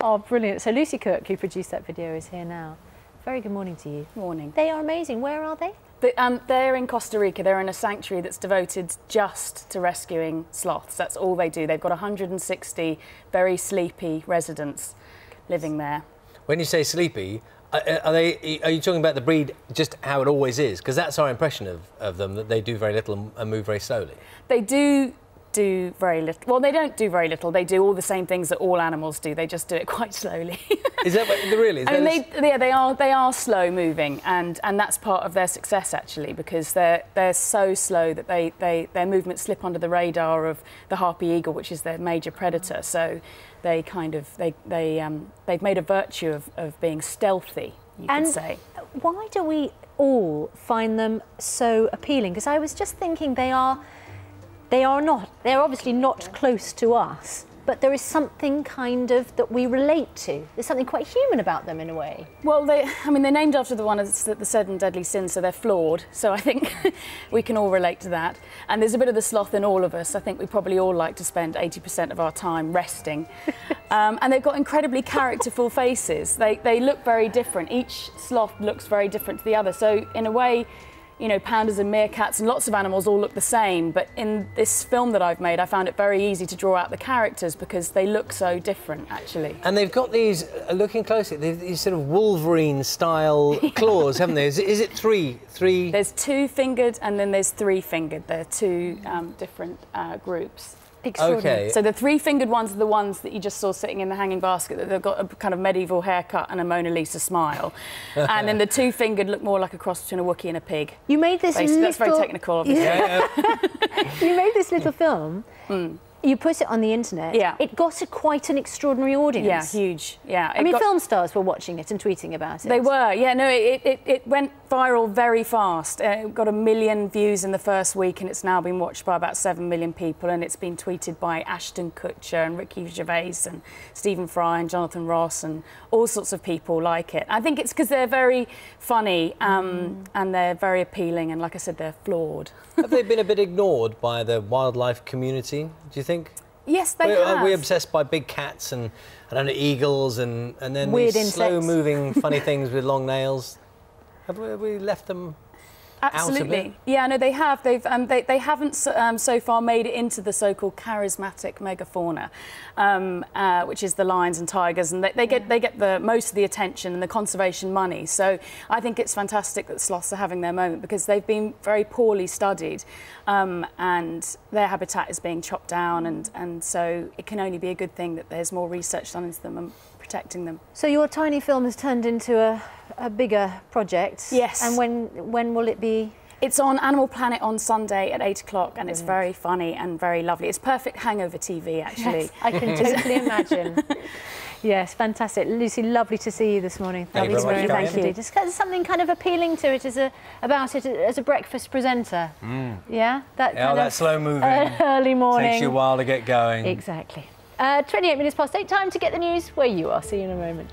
Oh, brilliant. So Lucy Cook, who produced that video, is here now. Very good morning to you. Morning. They are amazing. Where are they? They're in Costa Rica. They're in a sanctuary that's devoted just to rescuing sloths. That's all they do. They've got 160 very sleepy residents living there. When you say sleepy, are you talking about the breed just how it always is? Because that's our impression of them, that they do very little and move very slowly. They do very little. Well, they don't do very little. They do all the same things that all animals do. They just do it quite slowly. Is that what really? Is I mean, they are slow moving, and that's part of their success actually, because they're so slow that their movements slip under the radar of the harpy eagle, which is their major predator. So they kind of they've made a virtue of being stealthy, you could say. Why do we all find them so appealing? Because I was just thinking they're obviously not close to us, but there is something kind of that we relate to. There's something quite human about them in a way. Well, they're named after the one of the 7 deadly sins, so they're flawed. So I think we can all relate to that. And there's a bit of the sloth in all of us. I think we probably all like to spend 80% of our time resting. And they've got incredibly characterful faces. They look very different. Each sloth looks very different to the other. So in a way, you know, pandas and meerkats and lots of animals all look the same, but in this film that I've made, I found it very easy to draw out the characters because they look so different, actually. And they've got these, looking closely, these sort of Wolverine-style claws, haven't they? Is it three? There's 2-fingered and then there's 3-fingered. They're 2 different groups. Okay. So the 3-fingered ones are the ones that you just saw sitting in the hanging basket, that they've got a kind of medieval haircut and a Mona Lisa smile. And then the 2-fingered look more like a cross between a Wookiee and a pig. You made this little... That's very technical, obviously. Yeah. You made this little film. You put it on the internet. Yeah. It got quite an extraordinary audience. Yeah, huge. Yeah. I mean, film stars were watching it and tweeting about it. They were. Yeah. No, it went viral very fast. It got 1 million views in the first week, and it's now been watched by about 7 million people. And it's been tweeted by Ashton Kutcher and Ricky Gervais and Stephen Fry and Jonathan Ross and all sorts of people like it. I think it's because they're very funny and they're very appealing. And like I said, they're flawed. Have they been a bit ignored by the wildlife community, do you think? Yes, they have. Are we obsessed by big cats and I don't know, eagles and then weird these insects, slow-moving funny things with long nails? Have we left them Absolutely. out a bit? Yeah, no, they have. They haven't so far made it into the so-called charismatic megafauna, which is the lions and tigers, and they get the most of the attention and the conservation money. So I think it's fantastic that sloths are having their moment because they've been very poorly studied, and their habitat is being chopped down, and so it can only be a good thing that there's more research done into them and protecting them. So your tiny film has turned into a bigger project. Yes. And when will it be? It's on Animal Planet on Sunday at 8 o'clock, and it's very funny and very lovely. It's perfect hangover TV, actually. Yes, I can totally imagine. Yes, fantastic. Lucy, lovely to see you this morning. Thank you very much. Thank you. Just there's something kind of appealing to it about it as a breakfast presenter. Yeah? That slow moving. Early morning. Takes you a while to get going. Exactly. 28 minutes past 8, time to get the news where you are. See you in a moment.